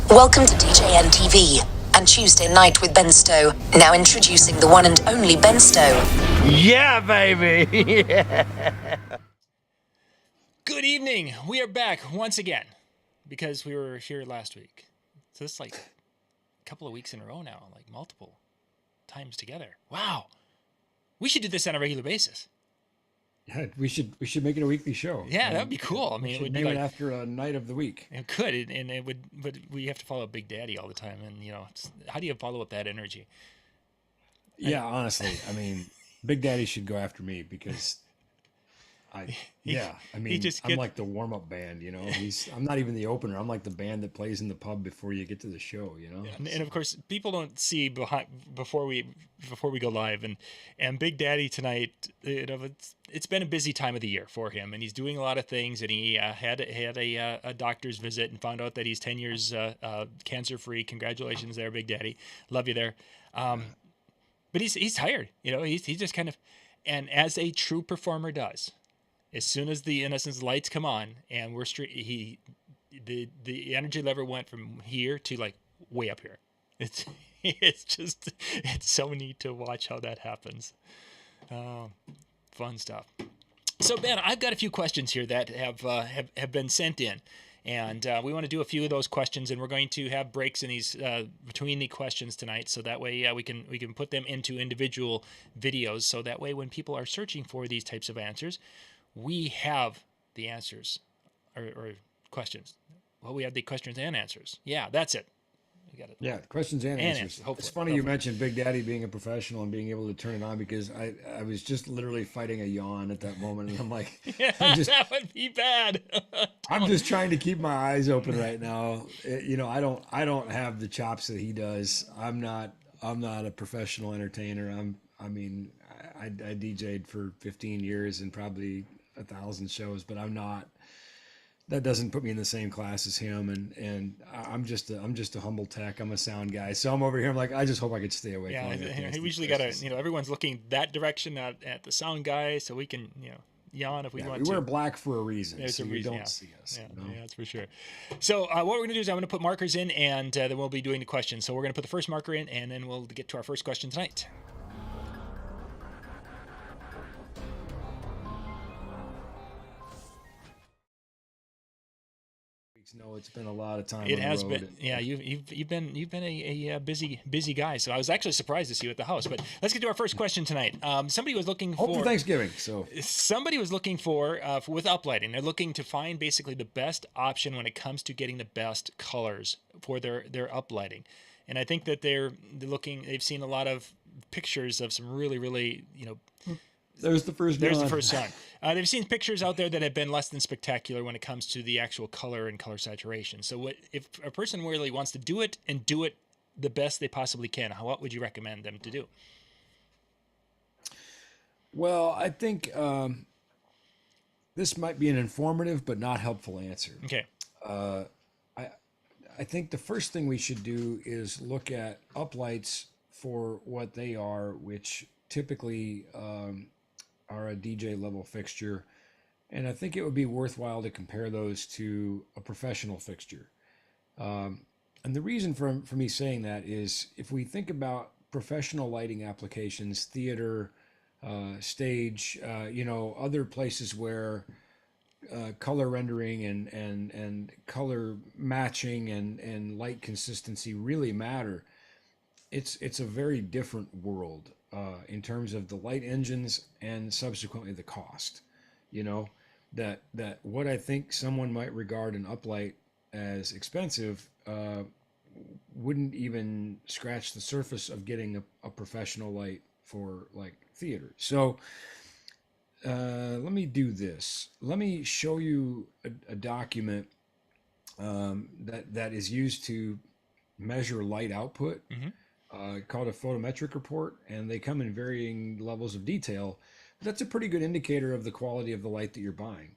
Welcome to DJNTV and Tuesday Night with Ben Stowe. Now introducing the one and only Ben Stowe. Yeah, baby! Yeah. Good evening. We are back once again because we were here last week. So this is like a couple of weeks in a row now, like multiple times together. Wow. We should do this on a regular basis. Yeah, we should make it a weekly show. Yeah, that would be cool. I mean, it would name be like, it after a night of the week. It could, and it would, but we have to follow Big Daddy all the time, and how do you follow up that energy? Yeah, honestly, I mean, Big Daddy should go after me because I'm like the warm-up band, I'm not even the opener. I'm like the band that plays in the pub before you get to the show, And of course, people don't see before we go live, and Big Daddy tonight, it's been a busy time of the year for him, and he's doing a lot of things, and he had a doctor's visit and found out that he's 10 years cancer-free. Congratulations there, Big Daddy. Love you there. But he's tired, he's just kind of, and as a true performer does, as soon as the, in essence, lights come on and the energy level went from here to like way up here. It's so neat to watch how that happens. Fun stuff. So Ben, I've got a few questions here that have been sent in, and we want to do a few of those questions, and we're going to have breaks in these between the questions tonight, so that way we can put them into individual videos, so that way when people are searching for these types of answers, we have the answers or questions. Well, we have the questions and answers. Yeah, that's it. We got it. Yeah, questions and answers. It's funny you mentioned Big Daddy being a professional and being able to turn it on, because I was just literally fighting a yawn at that moment, and I'm like, yeah, that would be bad. I'm just trying to keep my eyes open right now. I don't have the chops that he does. I'm not a professional entertainer. I DJ'd for 15 years and probably 1,000 shows, but I'm not. That doesn't put me in the same class as him, and I'm just a humble tech. I'm a sound guy, so I'm over here. I'm like, I just hope I could stay awake. Yeah, we usually got to, everyone's looking that direction at the sound guy, so we can, yawn if we want to. We wear black for a reason. There's so a you reason, don't see us. Yeah, that's for sure. So what we're going to do is I'm going to put markers in, and then we'll be doing the questions. So we're going to put the first marker in, and then we'll get to our first question tonight. No, it's been a lot of time. It has been. Yeah, you've been a busy guy. So I was actually surprised to see you at the house. But let's get to our first question tonight. Somebody was looking for Thanksgiving. So somebody was looking for with uplighting. They're looking to find basically the best option when it comes to getting the best colors for their uplighting. And I think that they're looking. They've seen a lot of pictures of some really There's the first song. They've seen pictures out there that have been less than spectacular when it comes to the actual color and color saturation. So if a person really wants to do it and do it the best they possibly can, what would you recommend them to do? Well, I think this might be an informative but not helpful answer. Okay. I think the first thing we should do is look at uplights for what they are, which typically are a DJ level fixture, and I think it would be worthwhile to compare those to a professional fixture. And the reason for me saying that is, if we think about professional lighting applications, theater, stage, other places where color rendering and color matching and light consistency really matter, it's a very different world. In terms of the light engines and subsequently the cost, that what I think someone might regard an uplight as expensive wouldn't even scratch the surface of getting a professional light for like theater. So let me do this. Let me show you a document that is used to measure light output. Mm-hmm. Called a photometric report, and they come in varying levels of detail. But that's a pretty good indicator of the quality of the light that you're buying.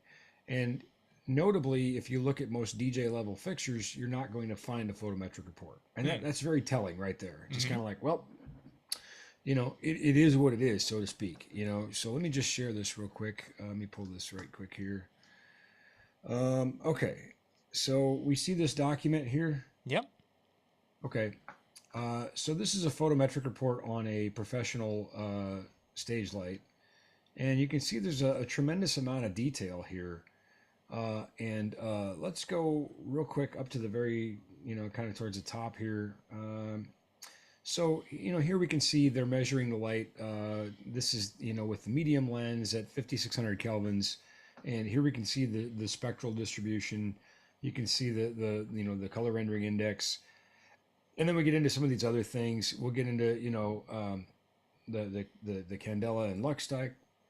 And notably, if you look at most DJ level fixtures, you're not going to find a photometric report. And that's very telling right there. Just kind of like, well, it is what it is, so to speak. So let me just share this real quick. Let me pull this right quick here. Okay, so we see this document here. Yep. Okay. So this is a photometric report on a professional stage light. And you can see there's a tremendous amount of detail here. And let's go real quick up to the very, kind of towards the top here. So, here we can see they're measuring the light. This is, with the medium lens at 5600 kelvins. And here we can see the spectral distribution. You can see the color rendering index. And then we get into some of these other things. We'll get into, the candela and lux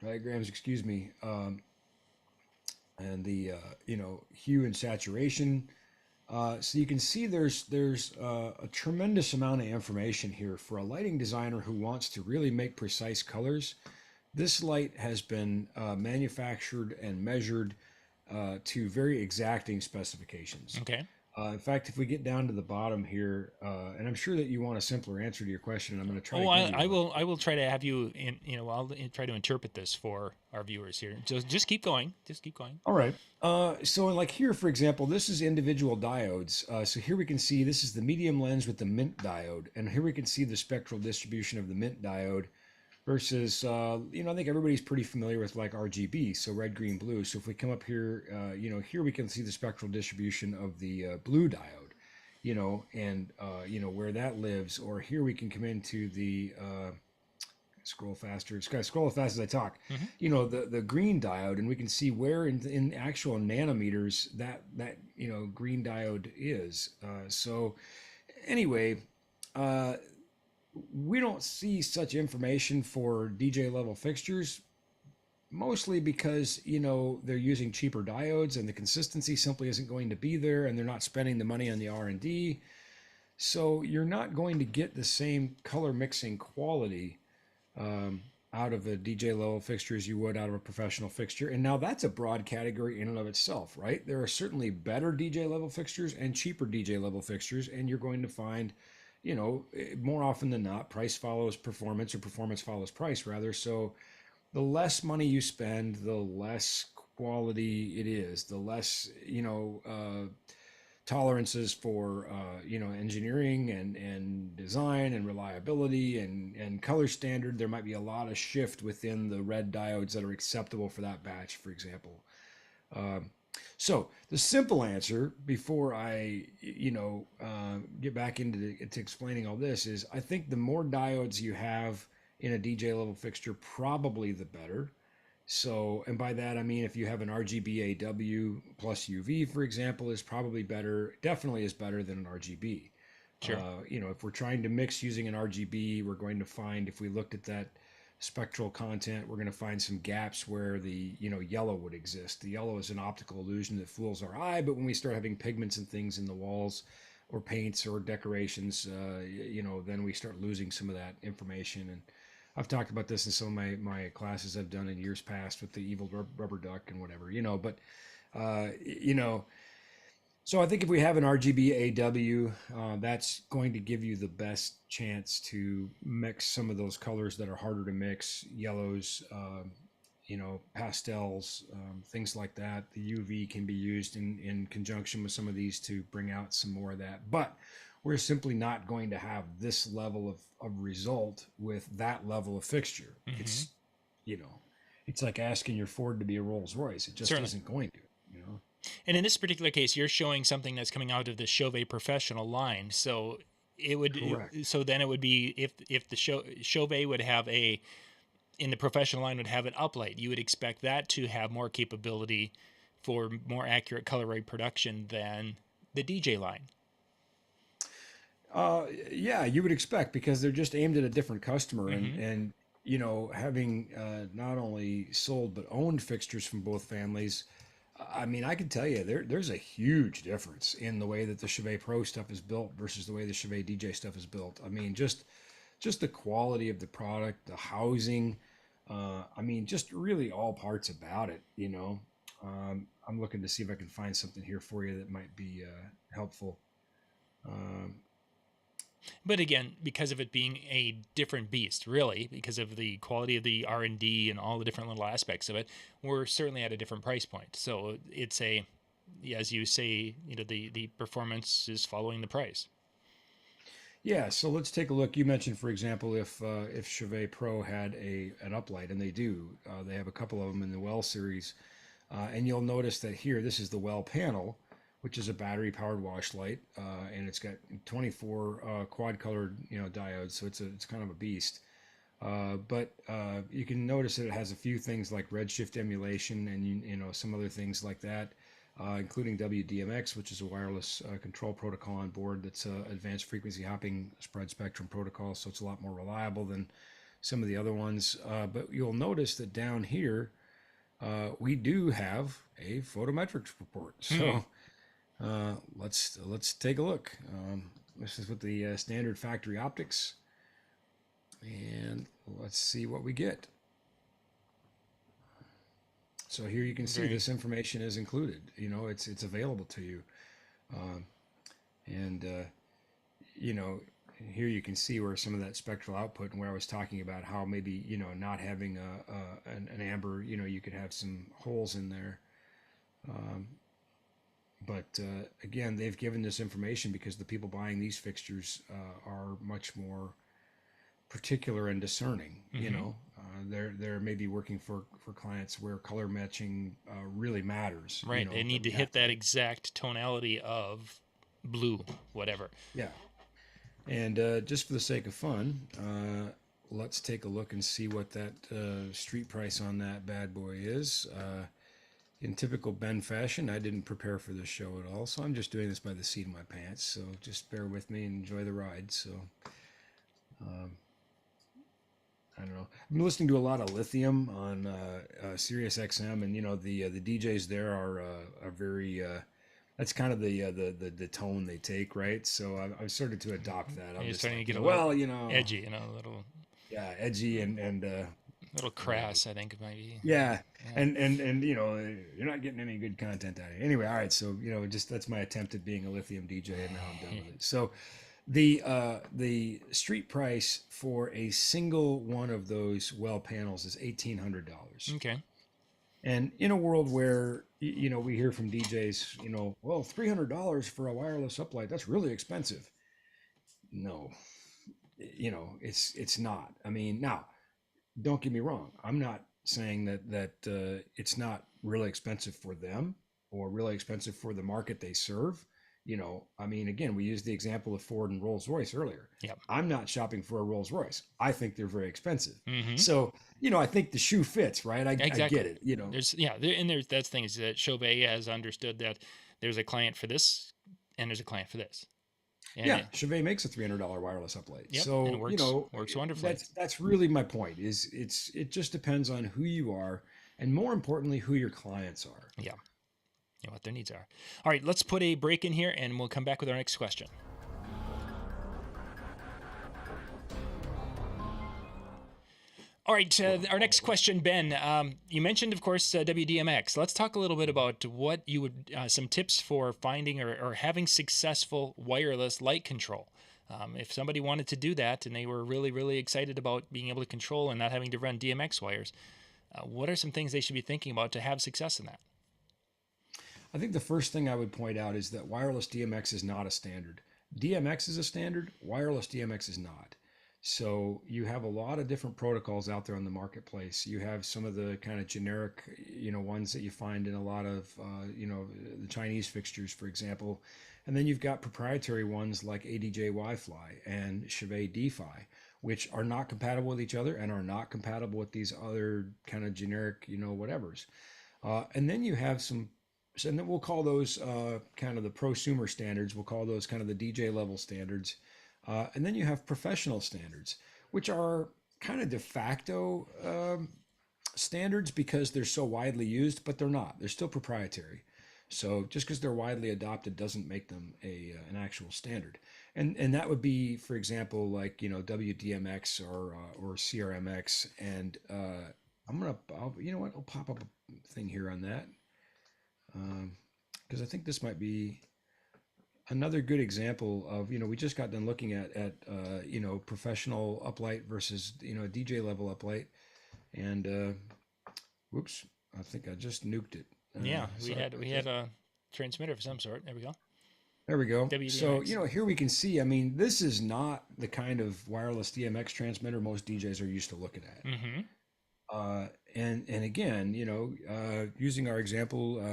diagrams, excuse me, and the, hue and saturation. So you can see there's a tremendous amount of information here for a lighting designer who wants to really make precise colors. This light has been manufactured and measured to very exacting specifications. Okay. In fact, if we get down to the bottom here, and I'm sure that you want a simpler answer to your question, I'm going to try. Oh, I will try to have you. I'll try to interpret this for our viewers here. Just keep going. Just keep going. All right. So like here, for example, this is individual diodes. So here we can see this is the medium lens with the mint diode, and here we can see the spectral distribution of the mint diode versus, I think everybody's pretty familiar with like RGB, so red, green, blue. So if we come up here, here we can see the spectral distribution of the blue diode, and, where that lives. Or here we can come into the, scroll faster. It's got to scroll as fast as I talk. Mm-hmm. The green diode, and we can see where in actual nanometers that green diode is. So anyway, we don't see such information for DJ level fixtures, mostly because, they're using cheaper diodes and the consistency simply isn't going to be there, and they're not spending the money on the R&D. So you're not going to get the same color mixing quality out of a DJ level fixture as you would out of a professional fixture. And now that's a broad category in and of itself, right? There are certainly better DJ level fixtures and cheaper DJ level fixtures, and you're going to find, more often than not, price follows performance, or performance follows price, rather. So the less money you spend, the less quality it is, the less, tolerances for, engineering and design and reliability and color standard. There might be a lot of shift within the red diodes that are acceptable for that batch, for example. So the simple answer, before I, get back into explaining all this, is I think the more diodes you have in a DJ level fixture, probably the better. So, and by that I mean if you have an RGBAW plus UV, for example, is probably better, definitely is better than an RGB. Sure. If we're trying to mix using an RGB, we're going to find, if we looked at that spectral content, we're going to find some gaps where the yellow would exist. The yellow is an optical illusion that fools our eye, but when we start having pigments and things in the walls or paints or decorations, then we start losing some of that information. And I've talked about this in some of my classes I've done in years past with the evil rubber duck and whatever, but so I think if we have an RGB AW, that's going to give you the best chance to mix some of those colors that are harder to mix, yellows, pastels, things like that. The UV can be used in conjunction with some of these to bring out some more of that. But we're simply not going to have this level of result with that level of fixture. Mm-hmm. It's like asking your Ford to be a Rolls Royce. It just isn't going to, And in this particular case, you're showing something that's coming out of the Chauvet professional line. So it would, then it would be if the Chauvet would have in the professional line would have an uplight, you would expect that to have more capability for more accurate color rate production than the DJ line. Yeah, you would expect, because they're just aimed at a different customer. Mm-hmm. And having not only sold but owned fixtures from both families, I mean, I can tell you there's a huge difference in the way that the Chauvet Pro stuff is built versus the way the Chauvet DJ stuff is built. I mean, just the quality of the product, the housing, just really all parts about it, I'm looking to see if I can find something here for you that might be helpful. But again, because of it being a different beast, really, because of the quality of the R&D and all the different little aspects of it, we're certainly at a different price point. So it's as you say, the performance is following the price. Yeah, so let's take a look. You mentioned, for example, if Chevet Pro had an uplight, and they do, they have a couple of them in the Well series, and you'll notice that here, this is the Well panel, which is a battery-powered wash light, and it's got 24 quad-colored, diodes, so it's kind of a beast. But you can notice that it has a few things like redshift emulation and some other things like that, including W-DMX, which is a wireless control protocol on board that's advanced frequency hopping spread spectrum protocol, so it's a lot more reliable than some of the other ones. But you'll notice that down here we do have a photometrics report. So let's take a look. This is with the standard factory optics. And let's see what we get. So here you can see this information is included. It's available to you. And here you can see where some of that spectral output, and where I was talking about how maybe, not having an amber, you could have some holes in there. But again, they've given this information because the people buying these fixtures are much more particular and discerning. They're maybe working for clients where color matching really matters. Right. They need to hit that exact tonality of blue, whatever. Yeah. And just for the sake of fun, let's take a look and see what that street price on that bad boy is. In typical Ben fashion, I didn't prepare for this show at all, so I'm just doing this by the seat of my pants. So just bear with me and enjoy the ride. So I don't know. I've been listening to a lot of Lithium on Sirius XM, and the DJs there are very. That's kind of the tone they take, right? So I've started to adopt that. I'm You're just starting like, to get edgy, a little. Yeah, edgy and a little crass, I think it might be. Yeah. And you're not getting any good content out of it. Anyway, all right. So just that's my attempt at being a Lithium DJ, and now I'm done with it. So. The street price for a single one of those Well panels is $1,800. Okay. And in a world where we hear from DJs, well, $300 for a wireless uplight, that's really expensive. No, it's not. I mean, now, don't get me wrong. I'm not saying that it's not really expensive for them or really expensive for the market they serve. I mean, again, we used the example of Ford and Rolls-Royce earlier. Yep. I'm not shopping for a Rolls-Royce. I think they're very expensive. Mm-hmm. So, I think the shoe fits, right? I get it, There's that's things that Chevet has understood, that there's a client for this and there's a client for this. And Chevet makes a $300 wireless uplight. Yep, so, and it works wonderfully. That's really my point, it just depends on who you are, and more importantly, who your clients are. Yeah. What their needs are. All right, let's put a break in here, and we'll come back with our next question. All right, our next question, Ben. You mentioned, of course, W-DMX. Let's talk a little bit about what you would, some tips for finding or having successful wireless light control. If somebody wanted to do that and they were really, really excited about being able to control and not having to run DMX wires, what are some things they should be thinking about to have success in that? I think the first thing I would point out is that wireless DMX is not a standard. DMX is a standard, wireless DMX is not. So you have a lot of different protocols out there on the marketplace. You have some of the kind of generic, ones that you find in a lot of, the Chinese fixtures, for example. And then you've got proprietary ones like ADJ Wi-Fi and Chevet DeFi, which are not compatible with each other and are not compatible with these other kind of generic, whatevers. And then you have and then we'll call those kind of the prosumer standards. We'll call those kind of the DJ level standards. And then you have professional standards, which are kind of de facto standards because they're so widely used, but they're not. They're still proprietary. So just because they're widely adopted doesn't make them an actual standard. And that would be, for example, like, W-DMX or CRMX. And I'll pop up a thing here on that. Because I think this might be another good example of, we just got done looking at professional uplight versus, DJ level uplight. And whoops, I think I just nuked it. We had a transmitter of some sort. There we go. There we go. So, W-DMX. here we can see, I mean, this is not the kind of wireless DMX transmitter most DJs are used to looking at. Mm-hmm. And again, using our example,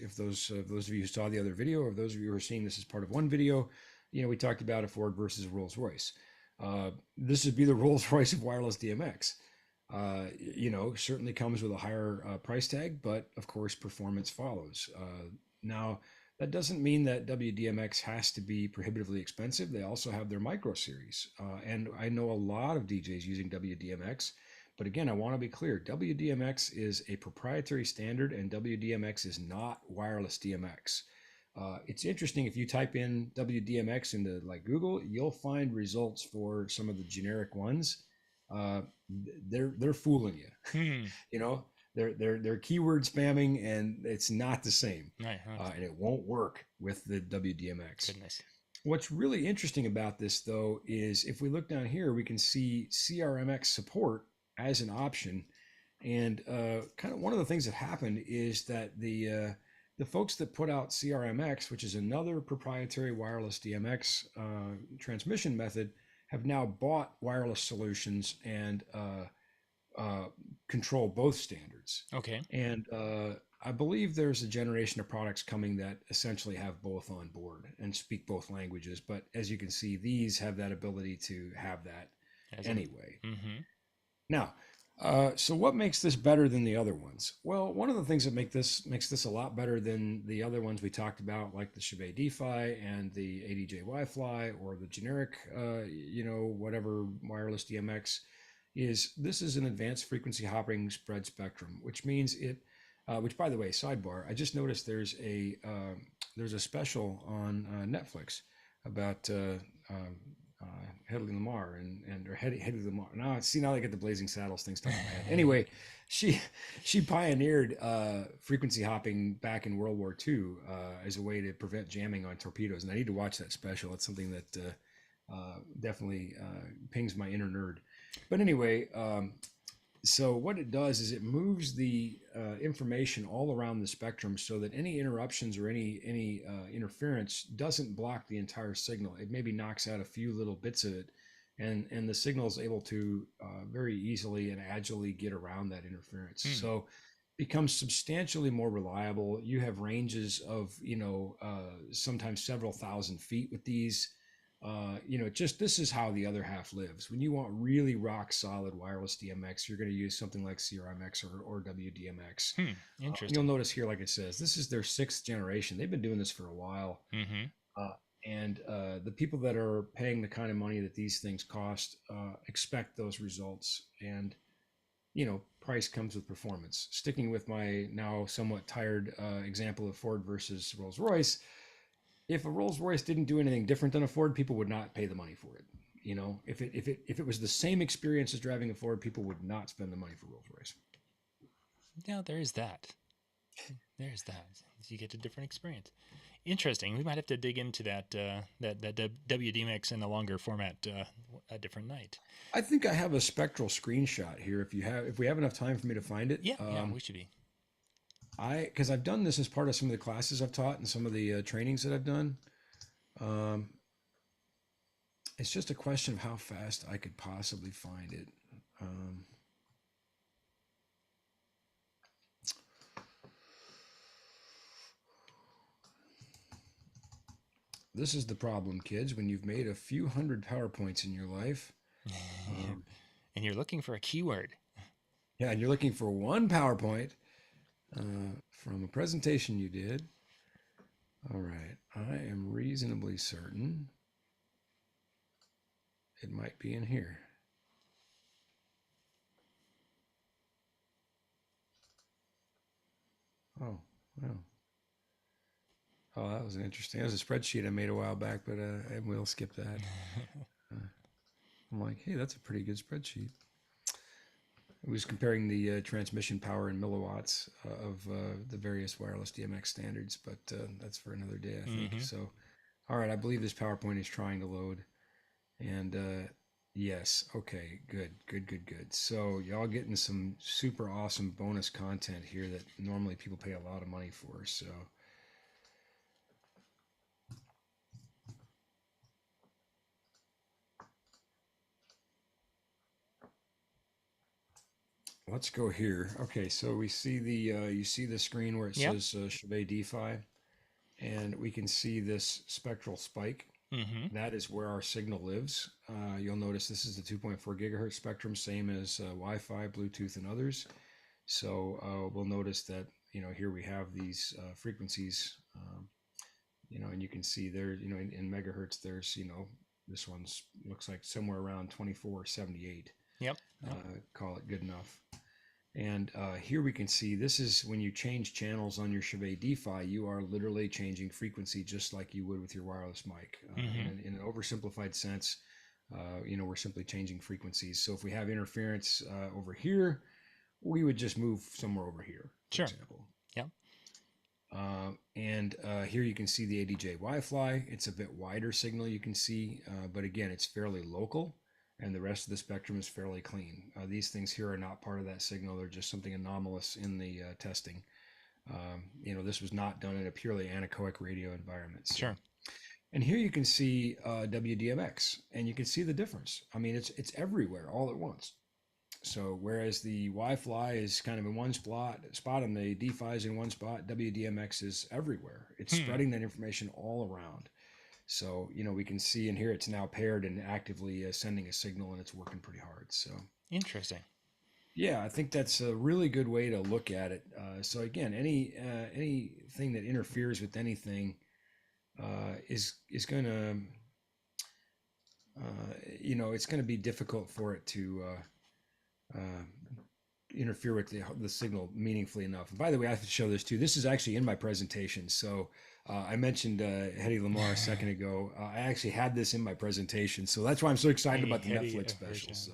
if those of you who saw the other video, or those of you who are seeing this as part of one video, we talked about a Ford versus a Rolls Royce. This would be the Rolls Royce of wireless DMX. Certainly comes with a higher price tag, but of course performance follows. Now, that doesn't mean that WDMX has to be prohibitively expensive. They also have their micro series. And I know a lot of DJs using WDMX. But again, I want to be clear, WDMX is a proprietary standard and WDMX is not wireless DMX. It's interesting, if you type in WDMX into like Google, you'll find results for some of the generic ones. They're fooling you. Hmm. They're keyword spamming, and it's not the same. Right. And it won't work with the WDMX. Goodness. What's really interesting about this, though, is if we look down here, we can see CRMX support as an option. And kind of one of the things that happened is that the folks that put out CRMX, which is another proprietary wireless DMX transmission method, have now bought wireless solutions and control both standards. Okay. And I believe there's a generation of products coming that essentially have both on board and speak both languages. But as you can see, these have that ability to have that anyway. Mm-hmm. Now, so what makes this better than the other ones? Well, one of the things that makes this a lot better than the other ones we talked about, like the Chevy DeFi and the ADJ Wi-Fi or the generic, whatever wireless DMX, is this is an advanced frequency hopping spread spectrum, which means which by the way, sidebar, I just noticed there's a special on Netflix about Hedy Lamarr or Hedy Lamarr. Now I get the Blazing Saddles thing stuck in my head. Anyway, she pioneered frequency hopping back in World War II as a way to prevent jamming on torpedoes, and I need to watch that special. It's something that definitely pings my inner nerd. But anyway, so what it does is it moves the information all around the spectrum so that any interruptions or any interference doesn't block the entire signal. It maybe knocks out a few little bits of it, and the signal is able to very easily and agilely get around that interference. So becomes substantially more reliable. You have ranges of sometimes several thousand feet with these. This is how the other half lives. When you want really rock solid wireless DMX, you're going to use something like CRMX or WDMX. Interesting. You'll notice here, like it says, this is their 6th generation. They've been doing this for a while. Mm-hmm. And the people that are paying the kind of money that these things cost expect those results. And, price comes with performance. Sticking with my now somewhat tired example of Ford versus Rolls-Royce, if a Rolls Royce didn't do anything different than a Ford, people would not pay the money for it. If it was the same experience as driving a Ford, people would not spend the money for Rolls Royce. Yeah, there is that. There's that. You get a different experience. Interesting. We might have to dig into that WDMX in a longer format a different night. I think I have a spectral screenshot here. If we have enough time for me to find it. Yeah, we should be. Because I've done this as part of some of the classes I've taught and some of the trainings that I've done. It's just a question of how fast I could possibly find it. This is the problem, kids, when you've made a few hundred PowerPoints in your life. And you're looking for a keyword. Yeah, and you're looking for one PowerPoint from a presentation you did. All right, I am reasonably certain it might be in here. Oh, wow. Oh, that was interesting. That was a spreadsheet I made a while back, but we'll skip that. I'm like, hey, that's a pretty good spreadsheet. It was comparing the transmission power in milliwatts of the various wireless DMX standards, but that's for another day, I think. Mm-hmm. So, all right, I believe this PowerPoint is trying to load. And yes, okay, good. So y'all getting some super awesome bonus content here that normally people pay a lot of money for. So let's go here. Okay, so we see you see the screen where it Yep. says Chauvet DeFi, and we can see this spectral spike. Mm-hmm. That is where our signal lives. You'll notice this is the 2.4 gigahertz spectrum, same as Wi-Fi, Bluetooth, and others. So we'll notice that, here we have these frequencies, and you can see there, in megahertz, there's, this one's looks like somewhere around 2478. Yep. Yep. Call it good enough. And here we can see this is when you change channels on your Chauvet DeFi, you are literally changing frequency just like you would with your wireless mic. In an oversimplified sense, we're simply changing frequencies. So if we have interference over here, we would just move somewhere over here, for example. Yeah. And here you can see the ADJ Wi-Fi. It's a bit wider signal you can see, but again, it's fairly local. And the rest of the spectrum is fairly clean. These things here are not part of that signal. They're just something anomalous in the testing. This was not done in a purely anechoic radio environment. So. Sure. And here you can see W-DMX, and you can see the difference. I mean, it's everywhere all at once. So whereas the Wi-Fi is kind of in one spot and the DeFi is in one spot, W-DMX is everywhere. It's spreading that information all around. So, we can see in here it's now paired and actively sending a signal, and it's working pretty hard. So interesting. Yeah, I think that's a really good way to look at it. So again, anything that interferes with anything is going to, it's going to be difficult for it to interfere with the signal meaningfully enough. And by the way, I have to show this too. This is actually in my presentation. So I mentioned Hedy Lamarr a second ago. I actually had this in my presentation, so that's why I'm so excited about the Netflix special. So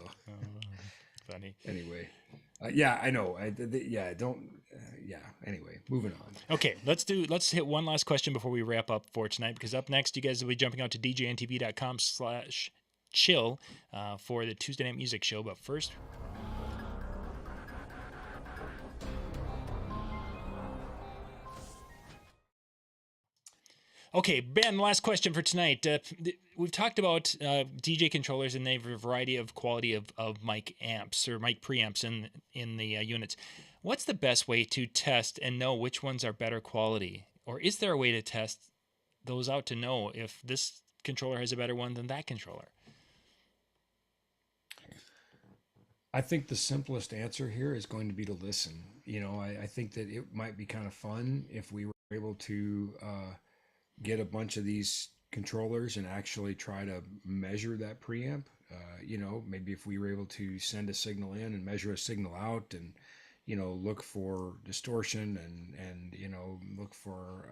funny. Anyway, yeah, I know. Anyway, moving on. Okay, let's hit one last question before we wrap up for tonight, because up next you guys will be jumping out to djntv.com/chill for the Tuesday Night Music Show. But first, okay, Ben, last question for tonight. We've talked about DJ controllers, and they have a variety of quality of mic amps or mic preamps in the units. What's the best way to test and know which ones are better quality? Or is there a way to test those out to know if this controller has a better one than that controller? I think the simplest answer here is going to be to listen. I think that it might be kind of fun if we were able to get a bunch of these controllers and actually try to measure that preamp. Maybe if we were able to send a signal in and measure a signal out, and look for distortion and look for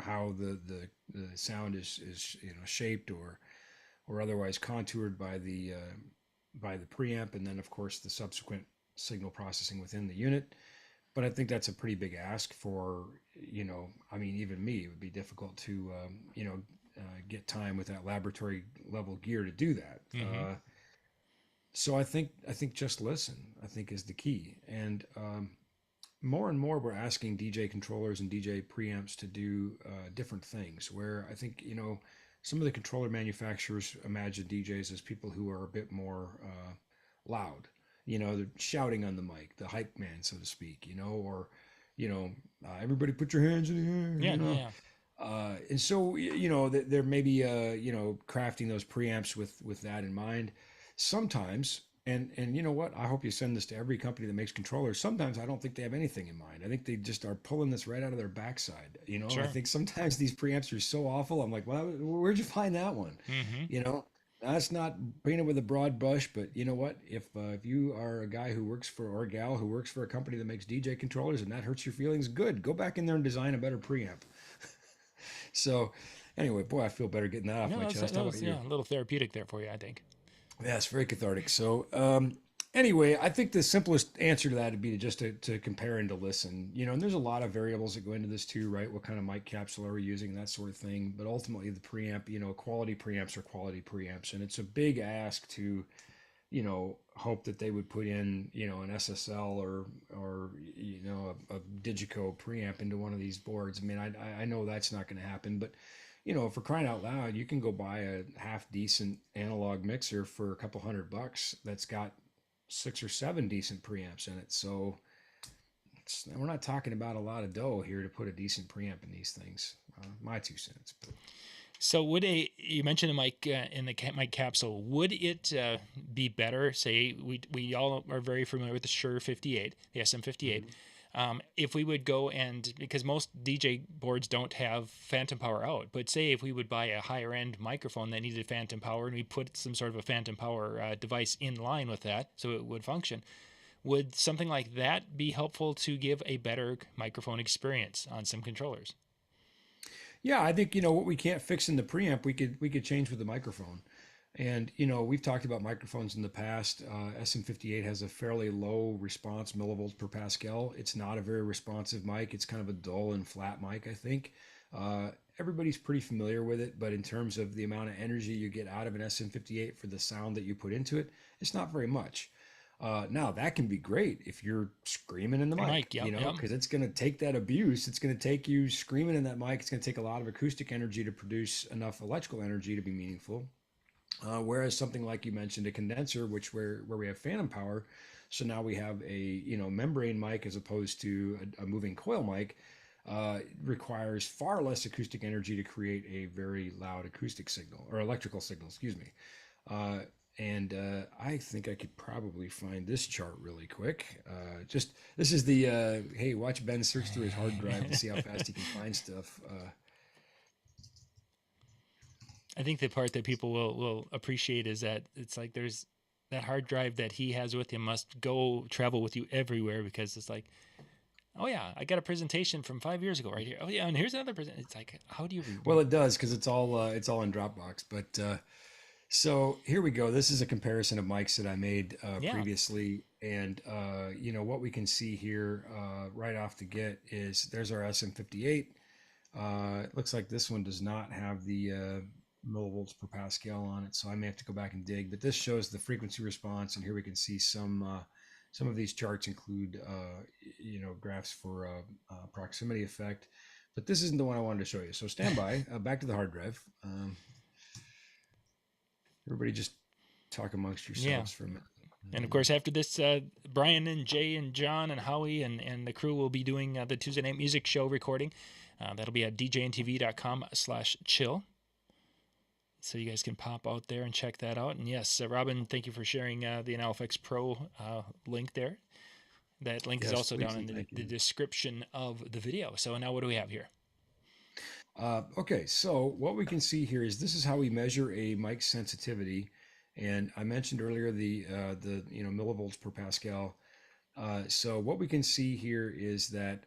how the sound is shaped or otherwise contoured by the preamp, and then of course the subsequent signal processing within the unit. But I think that's a pretty big ask for, even me. It would be difficult to, get time with that laboratory level gear to do that. Mm-hmm. So I think just listen, I think, is the key. And more and more we're asking DJ controllers and DJ preamps to do different things, where I think, some of the controller manufacturers imagine DJs as people who are a bit more loud. They're shouting on the mic, the hype man, so to speak, or, everybody put your hands in the air. Yeah. And so, there may be, crafting those preamps with that in mind. Sometimes, and you know what? I hope you send this to every company that makes controllers. Sometimes I don't think they have anything in mind. I think they just are pulling this right out of their backside. Sure. I think sometimes these preamps are so awful. I'm like, well, where'd you find that one? Mm-hmm. That's not painted with a broad brush, but you know what? If you are a guy who works for, or a gal who works for a company that makes DJ controllers and that hurts your feelings, good. Go back in there and design a better preamp. So anyway, boy, I feel better getting that off my chest. That was, a little therapeutic there for you, I think. Yeah, it's very cathartic. So anyway, I think the simplest answer to that would be to compare and to listen. And there's a lot of variables that go into this too, right? What kind of mic capsule are we using, that sort of thing. But ultimately, the preamp, quality preamps are quality preamps, and it's a big ask to, hope that they would put in, an SSL or a Digico preamp into one of these boards. I mean, I know that's not going to happen, but for crying out loud, you can go buy a half decent analog mixer for a couple $100 that's got 6 or 7 decent preamps in it. So we're not talking about a lot of dough here to put a decent preamp in these things. My 2 cents. But. So you mentioned a mic in the mic capsule, would it be better, say we all are very familiar with the Shure 58, the SM58, if we would go and, because most DJ boards don't have phantom power out, but say if we would buy a higher end microphone that needed phantom power and we put some sort of a phantom power device in line with that so it would function, would something like that be helpful to give a better microphone experience on some controllers? Yeah, I think, what we can't fix in the preamp, we could change with the microphone. And, we've talked about microphones in the past. SM58 has a fairly low response millivolts per Pascal. It's not a very responsive mic. It's kind of a dull and flat mic, I think. Everybody's pretty familiar with it, but in terms of the amount of energy you get out of an SM58 for the sound that you put into it, it's not very much. Now that can be great if you're screaming in the mic, because it's going to take that abuse. It's going to take you screaming in that mic. It's going to take a lot of acoustic energy to produce enough electrical energy to be meaningful. Whereas something like you mentioned, a condenser, where we have phantom power, so now we have a membrane mic as opposed to a moving coil mic, requires far less acoustic energy to create a very loud acoustic signal or electrical signal, excuse me. And I think I could probably find this chart really quick. This is the, hey, watch Ben search through his hard drive and see how fast he can find stuff. I think the part that people will appreciate is that it's like there's that hard drive that he has with him must go travel with you everywhere, because it's like, oh yeah, I got a presentation from 5 years ago right here. Oh yeah, and here's another present. It's like, how do you? Well, it does, because it's all in Dropbox, but. So here we go. This is a comparison of mics that I made previously. And, what we can see here right off the get is there's our SM58. It looks like this one does not have the millivolts per Pascal on it, so I may have to go back and dig. But this shows the frequency response, and here we can see some of these charts include, graphs for proximity effect. But this isn't the one I wanted to show you. So stand by. Back to the hard drive. Everybody just talk amongst yourselves for a minute. And of course, after this, Brian and Jay and John and Howie and the crew will be doing the Tuesday Night Music Show recording. That'll be at djntv.com/chill. So you guys can pop out there and check that out. And yes, Robin, thank you for sharing the NLFX Pro link there. That link is also down in the description of the video. So now what do we have here? Okay, so what we can see here is this is how we measure a mic sensitivity, and I mentioned earlier the millivolts per Pascal. So what we can see here is that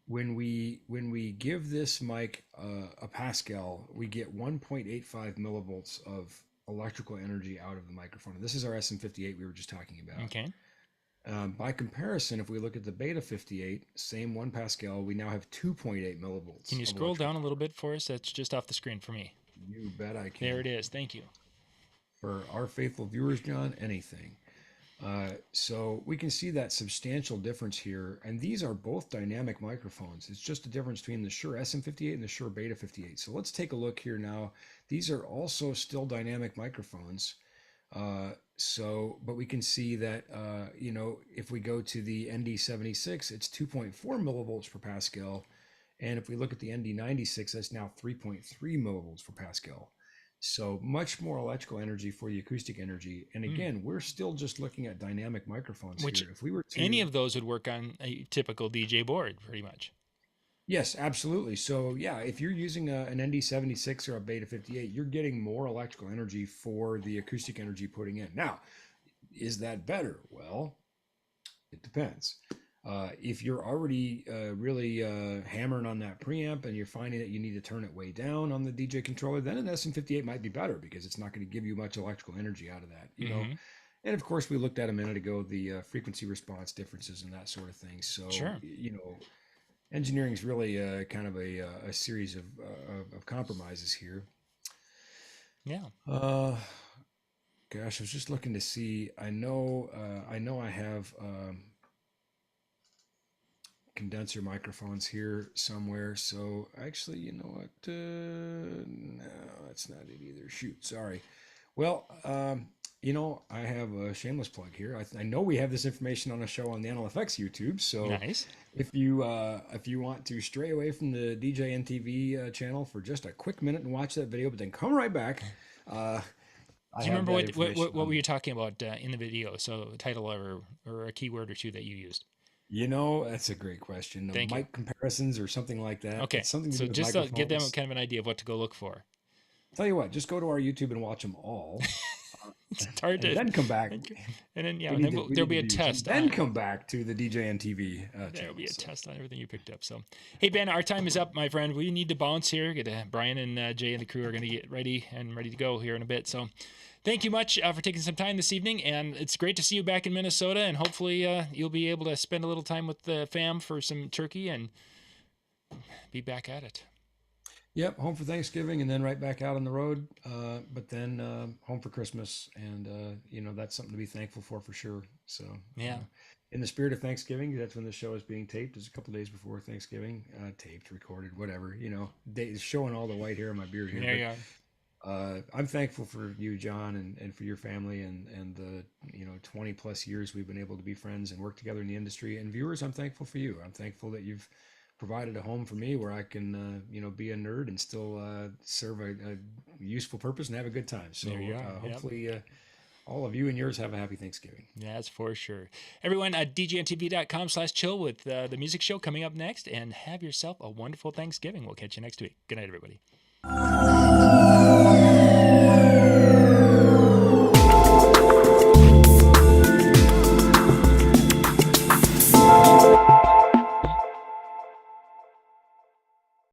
when we give this mic a Pascal, we get 1.85 millivolts of electrical energy out of the microphone. And this is our SM58 we were just talking about. Okay. By comparison, if we look at the Beta 58, same 1 Pascal, we now have 2.8 millivolts. Can you scroll down a little bit for us? That's just off the screen for me. You bet I can. There it is. Thank you. For our faithful viewers, John, anything. So we can see that substantial difference here. And these are both dynamic microphones. It's just a difference between the Shure SM58 and the Shure Beta 58. So let's take a look here now. These are also still dynamic microphones. But we can see that, if we go to the ND76, it's 2.4 millivolts per Pascal. And if we look at the ND96, that's now 3.3 millivolts per Pascal. So much more electrical energy for the acoustic energy. And again, we're still just looking at dynamic microphones here. If we were to, any of those would work on a typical DJ board, pretty much. Yes, absolutely. So yeah, if you're using an ND76 or a Beta 58, you're getting more electrical energy for the acoustic energy putting in. Now, is that better? Well, it depends. If you're already really hammering on that preamp and you're finding that you need to turn it way down on the DJ controller, then an SM58 might be better because it's not going to give you much electrical energy out of that, know. And of course, we looked at a minute ago the frequency response differences and that sort of thing. So, engineering is really kind of a series of compromises here. Yeah. Gosh, I was just looking to see. I know I have condenser microphones here somewhere. So actually, you know what? No, that's not it either. Shoot, sorry. Well, I have a shameless plug here. I know we have this information on a show on the NLFX YouTube. So Nice. if you want to stray away from the DJNTV channel for just a quick minute and watch that video, but then come right back, I Do you have remember that what information what on. were you talking about in the video? So a title or a keyword or two that you used. That's a great question. The Thank you. mic comparisons or something like that. Okay, It's something to do so with just give them microphones. kind of an idea of what to go look for. Tell you what, just go to our YouTube and watch them all, It's hard and to, then come back. and then We and need then to, we there'll need be to a do some. test Then on. come back to the DJNTV There'll channel. be a So, test on everything you picked up. So, hey Ben, our time is up, my friend. We need to bounce here. Brian and Jay and the crew are going to get ready to go here in a bit. So, thank you much for taking some time this evening, and it's great to see you back in Minnesota. And hopefully, you'll be able to spend a little time with the fam for some turkey and be back at it. yep, home for Thanksgiving and then right back out on the road. But then home for Christmas, and that's something to be thankful for sure. So Yeah. in the spirit of Thanksgiving, that's when the show is being taped. It's a couple days before Thanksgiving, taped, recorded, whatever. Showing all the white hair on my beard here. There you are. I'm thankful for you, John, and for your family and the 20 plus years we've been able to be friends and work together in the industry. And viewers, I'm thankful for you. I'm thankful that you've provided a home for me where I can be a nerd and still serve a useful purpose and have a good time. So There you are. Yep. hopefully all of you and yours have a happy Thanksgiving. That's for sure. Everyone at djntv.com/chill with the music show coming up next, and have yourself a wonderful Thanksgiving. We'll catch you next week. Good night, everybody.